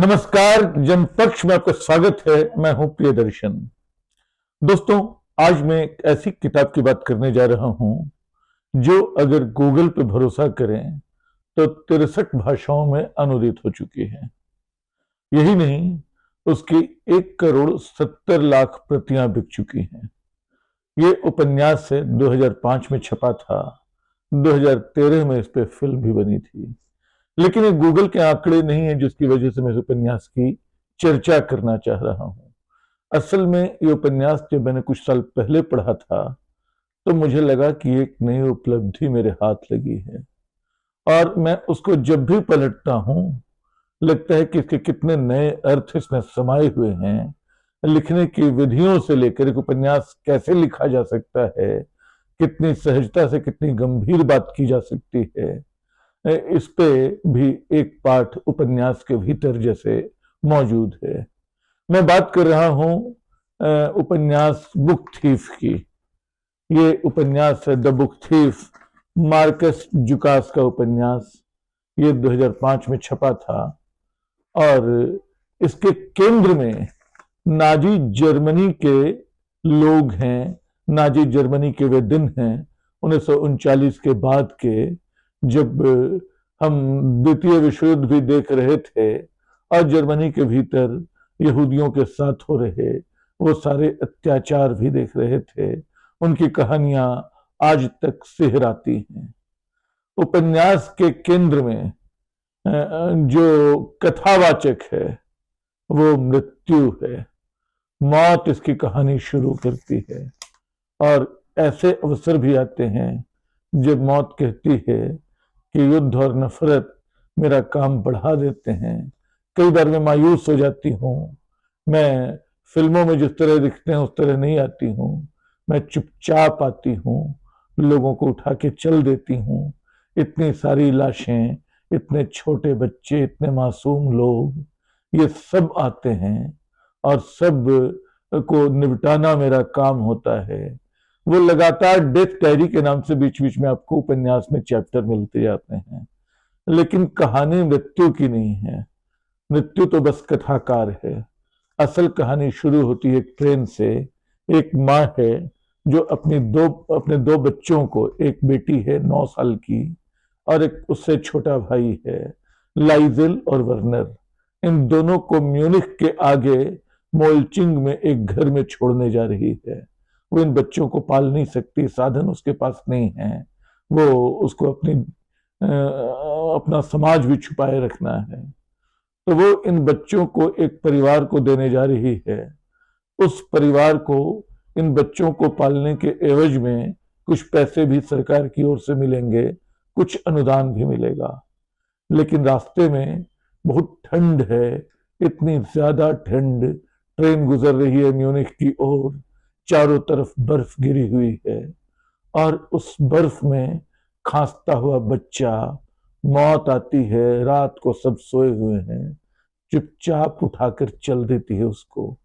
नमस्कार, जनपक्ष में आपका स्वागत है। मैं हूं प्रियदर्शन। दोस्तों, आज मैं एक ऐसी किताब की बात करने जा रहा हूं जो अगर गूगल पे भरोसा करें तो 63 भाषाओं में अनुदित हो चुकी है। यही नहीं, उसकी 1,70,00,000 प्रतियां बिक चुकी हैं। ये उपन्यास से 2005 में छपा था। 2013 में इस पे फिल्म भी बनी थी। लेकिन ये गूगल के आंकड़े नहीं है जिसकी वजह से मैं इस उपन्यास की चर्चा करना चाह रहा हूं। असल में ये उपन्यास जब मैंने कुछ साल पहले पढ़ा था तो मुझे लगा कि एक नई उपलब्धि मेरे हाथ लगी है, और मैं उसको जब भी पलटता हूं लगता है कि इसके कितने नए अर्थ इसमें समाये हुए हैं। लिखने की विधियों से लेकर एक उपन्यास कैसे लिखा जा सकता है, कितनी सहजता से कितनी गंभीर बात की जा सकती है, इस पे भी एक पाठ उपन्यास के भीतर जैसे मौजूद है। मैं बात कर रहा हूं उपन्यास बुक थीफ की। ये उपन्यास है द बुक थीफ, मार्कस जुकास का उपन्यास। ये 2005 में छपा था और इसके केंद्र में नाजी जर्मनी के लोग हैं। नाजी जर्मनी के वे दिन हैं 1939 के बाद के, जब हम द्वितीय विश्व युद्ध भी देख रहे थे और जर्मनी के भीतर यहूदियों के साथ हो रहे वो सारे अत्याचार भी देख रहे थे। उनकी कहानियां आज तक सिहराती हैं। उपन्यास के केंद्र में जो कथावाचक है वो मृत्यु है। मौत इसकी कहानी शुरू करती है और ऐसे अवसर भी आते हैं जब मौत कहती है कि युद्ध और नफरत मेरा काम बढ़ा देते हैं। कई बार मैं मायूस हो जाती हूँ। मैं फिल्मों में जिस तरह दिखते हैं उस तरह नहीं आती हूँ। मैं चुपचाप आती हूँ, लोगों को उठा के चल देती हूँ। इतनी सारी लाशें, इतने छोटे बच्चे, इतने मासूम लोग, ये सब आते हैं और सब को निपटाना मेरा काम होता है। वो लगातार डेथ डायरी के नाम से बीच बीच में आपको उपन्यास में चैप्टर मिलते जाते हैं, लेकिन कहानी मृत्यु की नहीं है। मृत्यु तो बस कथाकार है। असल कहानी शुरू होती है एक ट्रेन से। एक माँ है जो अपने दो बच्चों को, एक बेटी है 9 साल की और एक उससे छोटा भाई है, लाइजेल और वर्नर। इन दोनों को म्यूनिख के आगे मोल्चिंग में एक घर में छोड़ने जा रही है। वो इन बच्चों को पाल नहीं सकती, साधन उसके पास नहीं है। वो उसको अपना समाज भी छुपाए रखना है, तो वो इन बच्चों को एक परिवार को देने जा रही है। उस परिवार को इन बच्चों को पालने के एवज में कुछ पैसे भी सरकार की ओर से मिलेंगे, कुछ अनुदान भी मिलेगा। लेकिन रास्ते में बहुत ठंड है, इतनी ज्यादा ठंड। ट्रेन गुजर रही है म्यूनिख की ओर, चारों तरफ बर्फ गिरी हुई है और उस बर्फ में खांसता हुआ बच्चा, मौत आती है। रात को सब सोए हुए हैं, चुपचाप उठाकर चल देती है उसको।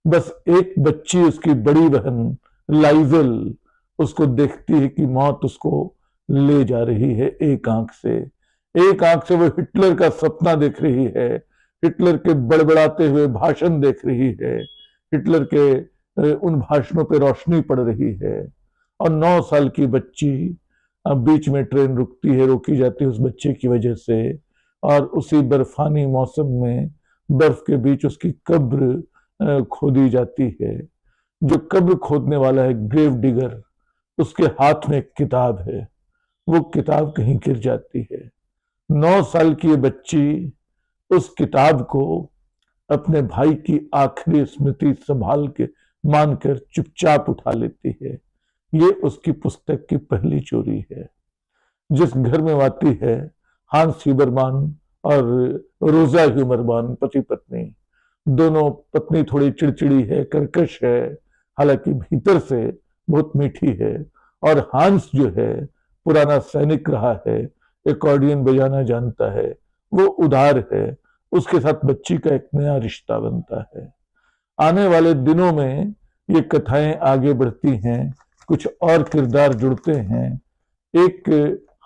बस एक बच्ची, उसकी बड़ी बहन लाइजल, उसको देखती है कि मौत उसको ले जा रही है। एक आंख से वो हिटलर का सपना देख रही है, हिटलर के बड़बड़ाते हुए भाषण देख रही है, हिटलर के उन भाषणों पे रोशनी पड़ रही है। और 9 साल की बच्ची, अब बीच में ट्रेन रुकती है, रोकी जाती है उस बच्चे की वजह से, और उसी बर्फानी मौसम में बर्फ के बीच उसकी कब्र खोदी जाती है। जो कब्र खोदने वाला है, ग्रेव डिगर, उसके हाथ में एक किताब है। वो किताब कहीं गिर जाती है। 9 साल की ये बच्ची उस किताब को अपने भाई की आखिरी स्मृति संभाल के मानकर चुपचाप उठा लेती है। ये उसकी पुस्तक की पहली चोरी है। जिस घर में आती है, हांस ह्यूबरमान और रोजा ह्यूबरमान पति पत्नी, दोनों, पत्नी थोड़ी चिड़चिड़ी है, कर्कश है, हालांकि भीतर से बहुत मीठी है। और हांस जो है, पुराना सैनिक रहा है, एकॉर्डियन बजाना जानता है, वो उदार है। उसके साथ बच्ची का एक नया रिश्ता बनता है। आने वाले दिनों में ये कथाएं आगे बढ़ती हैं, कुछ और किरदार जुड़ते हैं। एक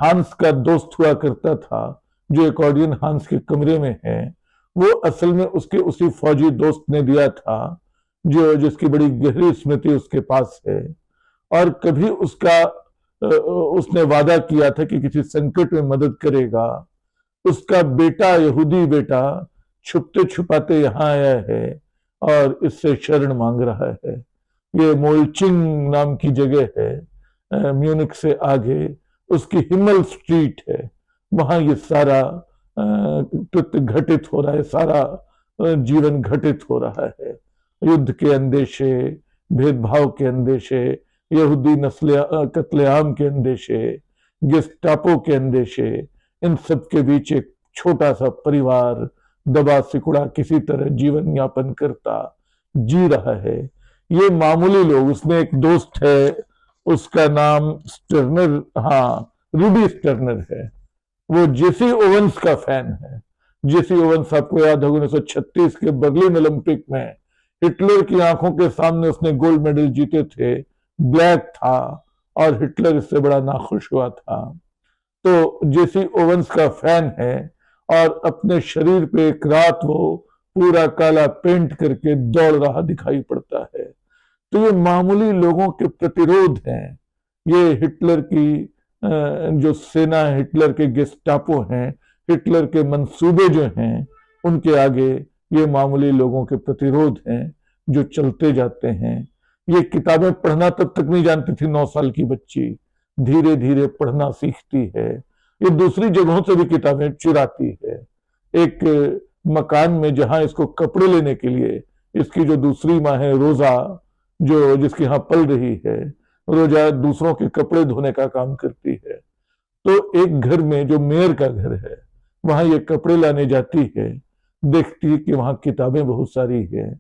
हांस का दोस्त हुआ करता था जो एकॉर्डियन हांस के कमरे में है, वो असल में उसके उसी फौजी दोस्त ने दिया था जो जिसकी बड़ी गहरी स्मृति उसके पास है। और कभी उसने वादा किया था कि किसी संकट में मदद करेगा। उसका बेटा, यहूदी बेटा, छुपते छुपाते यहां आया है और इससे शरण मांग रहा है। ये मोल्चिंग नाम की जगह है, म्यूनिक से आगे, उसकी हिमल स्ट्रीट है। वहां ये सारा कृत्य घटित हो रहा है, सारा जीवन घटित हो रहा है। युद्ध के अंदेशे, भेदभाव के अंदेशे, यहूदी नस्ल कत्लेआम के अंदेशे, गेस्टापो के अंदेशे, इन सब के बीच एक छोटा सा परिवार दबा सिकुड़ा किसी तरह जीवन यापन करता जी रहा है। ये मामूली लोग, उसमें एक दोस्त है, उसका नाम स्टर्नर, हाँ, रूडी स्टर्नर है। वो जेसी ओवेंस का फैन है। जेसी ओवेंस आपको याद होगा 1936 के बर्लिन ओलंपिक में हिटलर की आंखों के सामने उसने गोल्ड मेडल जीते थे। ब्लैक था और हिटलर इससे बड़ा नाखुश हुआ था। तो जेसी ओवेंस का फैन है और अपने शरीर पे एक रात वो पूरा काला पेंट करके दौड़ रहा दिखाई पड़ता है। तो ये मामूली लोगों के प्रतिरोध हैं। ये हिटलर की जो सेना है, हिटलर के गेस्टापो हैं, हिटलर के मंसूबे जो हैं, उनके आगे ये मामूली लोगों के प्रतिरोध हैं जो चलते जाते हैं। ये किताबें पढ़ना तब तक नहीं जानती थी 9 साल की बच्ची, धीरे धीरे पढ़ना सीखती है। ये दूसरी जगहों से भी किताबें चुराती है। एक मकान में जहां इसको कपड़े लेने के लिए इसकी जो दूसरी माँ है रोजा, जो जिसके यहाँ पल रही है, रोजा दूसरों के कपड़े धोने का काम करती है। तो एक घर में जो मेयर का घर है, वहां ये कपड़े लाने जाती है, देखती है कि वहां किताबें बहुत सारी है,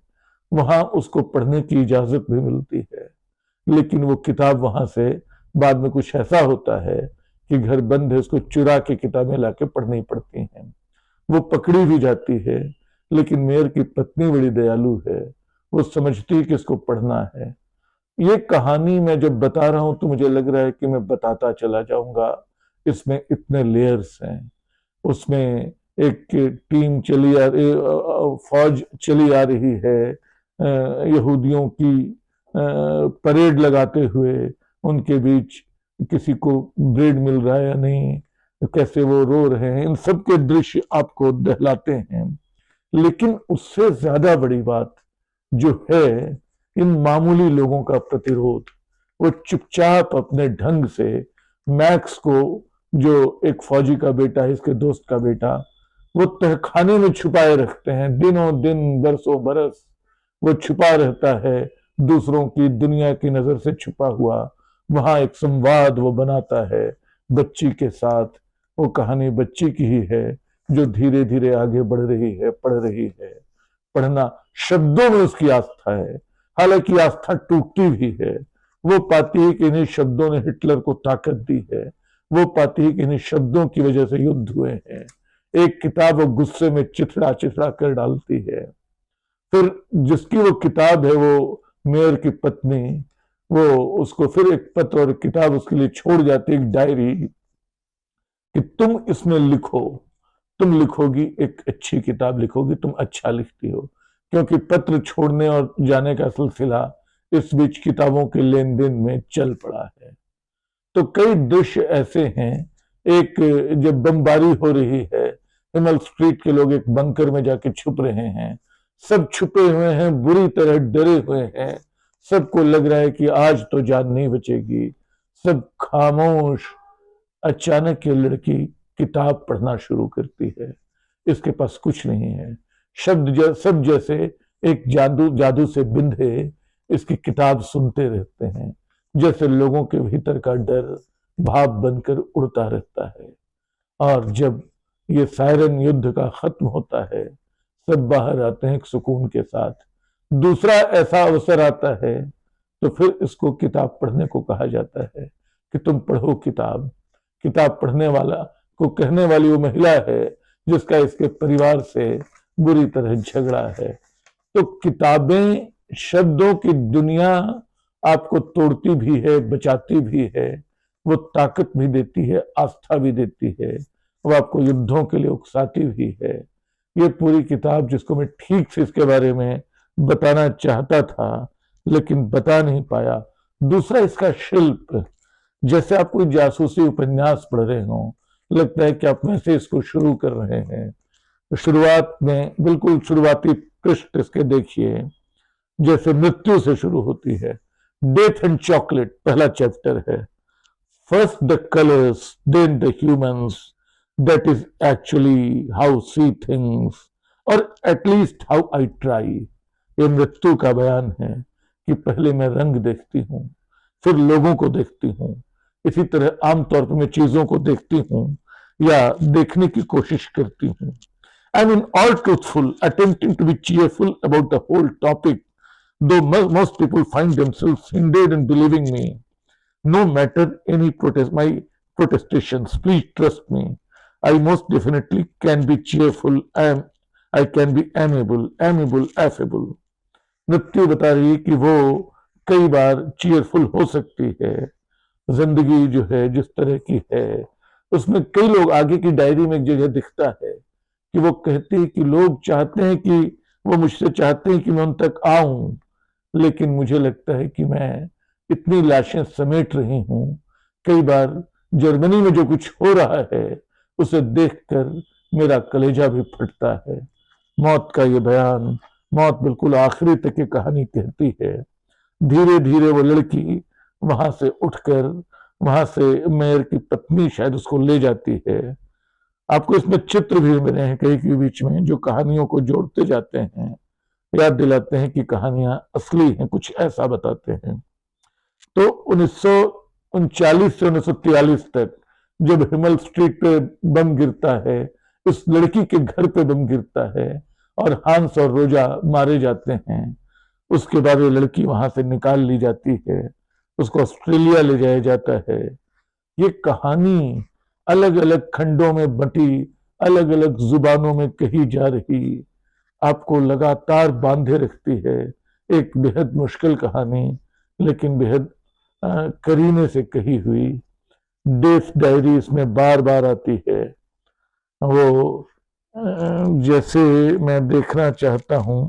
वहां उसको पढ़ने की इजाजत भी मिलती है। लेकिन वो किताब वहां से बाद में कुछ ऐसा होता है कि घर बंद है, उसको चुरा के किताबें लाके पढ़नी पड़ती हैं। वो पकड़ी भी जाती है, लेकिन मेयर की पत्नी बड़ी दयालु है, वो समझती है कि इसको पढ़ना है। ये कहानी मैं जब बता रहा हूं तो मुझे लग रहा है कि मैं बताता चला जाऊंगा, इसमें इतने लेयर्स हैं। उसमें एक टीम फौज चली आ रही है, यहूदियों की परेड लगाते हुए, उनके बीच किसी को ब्रेड मिल रहा है या नहीं, कैसे वो रो रहे हैं, इन सब के दृश्य आपको दहलाते हैं। लेकिन उससे ज्यादा बड़ी बात जो है, इन मामूली लोगों का प्रतिरोध। वो चुपचाप अपने ढंग से मैक्स को, जो एक फौजी का बेटा है, इसके दोस्त का बेटा, वो तहखाने में छुपाए रखते हैं। दिनों दिन, बरसों बरस वो छुपा रहता है, दूसरों की, दुनिया की नजर से छुपा हुआ। वहां एक संवाद वो बनाता है बच्ची के साथ। वो कहानी बच्ची की ही है जो धीरे धीरे आगे बढ़ रही है, पढ़ रही है। पढ़ना, शब्दों में उसकी आस्था है, हालांकि आस्था टूटती भी है। वो पाती है कि इन्हीं शब्दों ने हिटलर को ताकत दी है। वो पाती है कि इन्हीं शब्दों की वजह से युद्ध हुए हैं। एक किताब वो गुस्से में चिथड़ा चिथड़ा कर डालती है। फिर जिसकी वो किताब है, वो मेयर की पत्नी, वो उसको फिर एक पत्र और किताब उसके लिए छोड़ जाती है, एक डायरी, कि तुम इसमें लिखो, तुम लिखोगी, एक अच्छी किताब लिखोगी, तुम अच्छा लिखती हो। क्योंकि पत्र छोड़ने और जाने का सिलसिला इस बीच किताबों के लेन देन में चल पड़ा है। तो कई दृश्य ऐसे हैं। एक, जब बमबारी हो रही है, हिमल स्ट्रीट के लोग एक बंकर में जाके छुप रहे हैं। सब छुपे हुए हैं, बुरी तरह डरे हुए हैं। सबको लग रहा है कि आज तो जान नहीं बचेगी। सब खामोश। अचानक ये लड़की किताब पढ़ना शुरू करती है। इसके पास कुछ नहीं है, सब जैसे एक जादू से बिंधे इसकी किताब सुनते रहते हैं, जैसे लोगों के भीतर का डर भाप बनकर उड़ता रहता है। और जब ये सायरन युद्ध का खत्म होता है, सब बाहर आते हैं एक सुकून के साथ। दूसरा ऐसा अवसर आता है तो फिर इसको किताब पढ़ने को कहा जाता है कि तुम पढ़ो किताब। किताब पढ़ने वाला को कहने वाली वो महिला है जिसका इसके परिवार से बुरी तरह झगड़ा है। तो किताबें, शब्दों की दुनिया आपको तोड़ती भी है, बचाती भी है। वो ताकत भी देती है, आस्था भी देती है। वो आपको युद्धों के लिए उकसाती भी है। ये पूरी किताब जिसको मैं ठीक से इसके बारे में बताना चाहता था लेकिन बता नहीं पाया। दूसरा इसका शिल्प, जैसे आप कोई जासूसी उपन्यास पढ़ रहे हो, लगता है कि आप वैसे इसको शुरू कर रहे हैं। तो शुरुआत में बिल्कुल शुरुआती पृष्ठ इसके देखिए, जैसे मृत्यु से शुरू होती है। डेथ एंड चॉकलेट पहला चैप्टर है। First the colours, then the humans, that is actually how see things, और एटलीस्ट हाउ आई ट्राई। ये मृत्यु का बयान है कि पहले मैं रंग देखती हूँ, फिर लोगों को देखती हूँ। इसी तरह आमतौर पर मैं चीजों को देखती हूँ या देखने की कोशिश करती हूँ। I mean, all truthful, attempting to be cheerful about the whole topic, though most people find themselves hindered in believing me. No matter my protestations, please trust me. I most definitely can be cheerful. I can be amiable, affable. मृत्यु बता रही है कि वो कई बार cheerful हो सकती है। जिंदगी जो है जिस तरह की है, उसमें कई लोग, आगे की डायरी में एक जगह दिखता है कि वो कहते हैं कि लोग चाहते हैं कि वो मुझसे चाहते हैं कि मैं उन तक आऊं, लेकिन मुझे लगता है कि मैं इतनी लाशें समेट रही हूं। कई बार जर्मनी में जो कुछ हो रहा है उसे देखकर मेरा कलेजा भी फटता है। मौत का ये बयान, मौत बिल्कुल आखिरी तक की कहानी कहती है। धीरे धीरे वो लड़की वहां से उठकर, वहां से मेयर की पत्नी शायद उसको ले जाती है। आपको इसमें चित्र भी मिले हैं कई के बीच में, जो कहानियों को जोड़ते जाते हैं, याद दिलाते हैं कि कहानियां असली हैं, कुछ ऐसा बताते हैं। तो 1939 से 1943 तक जब हिमल स्ट्रीट पे बम गिरता है, इस लड़की के घर पे बम गिरता है और हांस और रोजा मारे जाते हैं, उसके बाद वो लड़की वहां से निकाल ली जाती है, उसको ऑस्ट्रेलिया ले जाया जाता है। ये कहानी अलग अलग खंडों में बंटी, अलग अलग जुबानों में कही जा रही, आपको लगातार बांधे रखती है। एक बेहद मुश्किल कहानी, लेकिन बेहद करीने से कही हुई। डेथ डायरी इसमें बार बार आती है। वो जैसे मैं देखना चाहता हूं,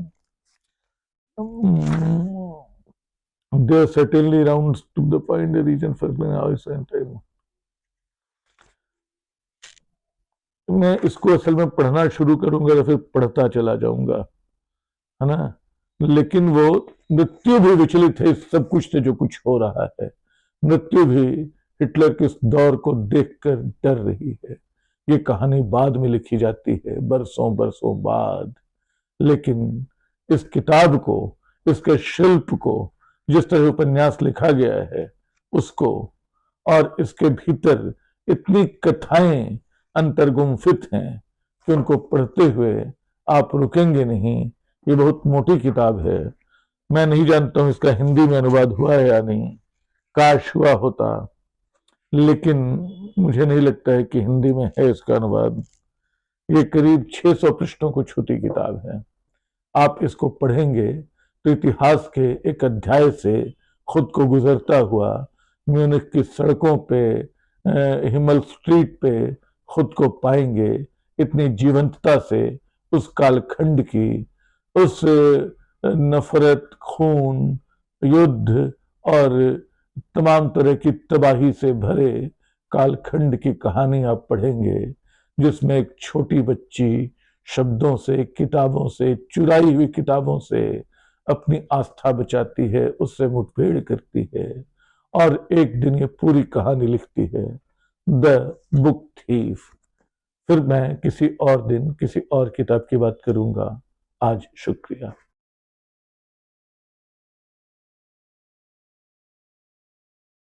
there certainly rounds to the point a region for hours and time. मैं इसको असल में पढ़ना शुरू करूंगा तो फिर पढ़ता चला जाऊंगा, है ना। लेकिन वो मृत्यु भी विचलित है इस सब कुछ से जो कुछ हो रहा है। मृत्यु भी हिटलर के इस दौर को देखकर डर रही है। ये कहानी बाद में लिखी जाती है, बरसों बरसों बाद। लेकिन इस किताब को, इसके शिल्प को, जिस तरह उपन्यास लिखा गया है उसको, और इसके भीतर इतनी कथाएं अंतर्गुम्फित हैं कि उनको पढ़ते हुए आप रुकेंगे नहीं। ये बहुत मोटी किताब है। मैं नहीं जानता हूं इसका हिंदी में अनुवाद हुआ है या नहीं, काश हुआ होता, लेकिन मुझे नहीं लगता है कि हिंदी में है इसका अनुवाद। ये करीब 600 पृष्ठों को छूती किताब है। आप इसको पढ़ेंगे तो इतिहास के एक अध्याय से खुद को गुजरता हुआ म्यूनिख की सड़कों पे, हिमल स्ट्रीट पे खुद को पाएंगे, इतनी जीवंतता से उस कालखंड की, उस नफरत, खून, युद्ध और तमाम तरह की तबाही से भरे कालखंड की कहानी आप पढ़ेंगे, जिसमें एक छोटी बच्ची शब्दों से, किताबों से, चुराई हुई किताबों से अपनी आस्था बचाती है, उससे मुठभेड़ करती है और एक दिन ये पूरी कहानी लिखती है, द बुक थीफ। फिर मैं किसी और दिन किसी और किताब की बात करूंगा। आज शुक्रिया।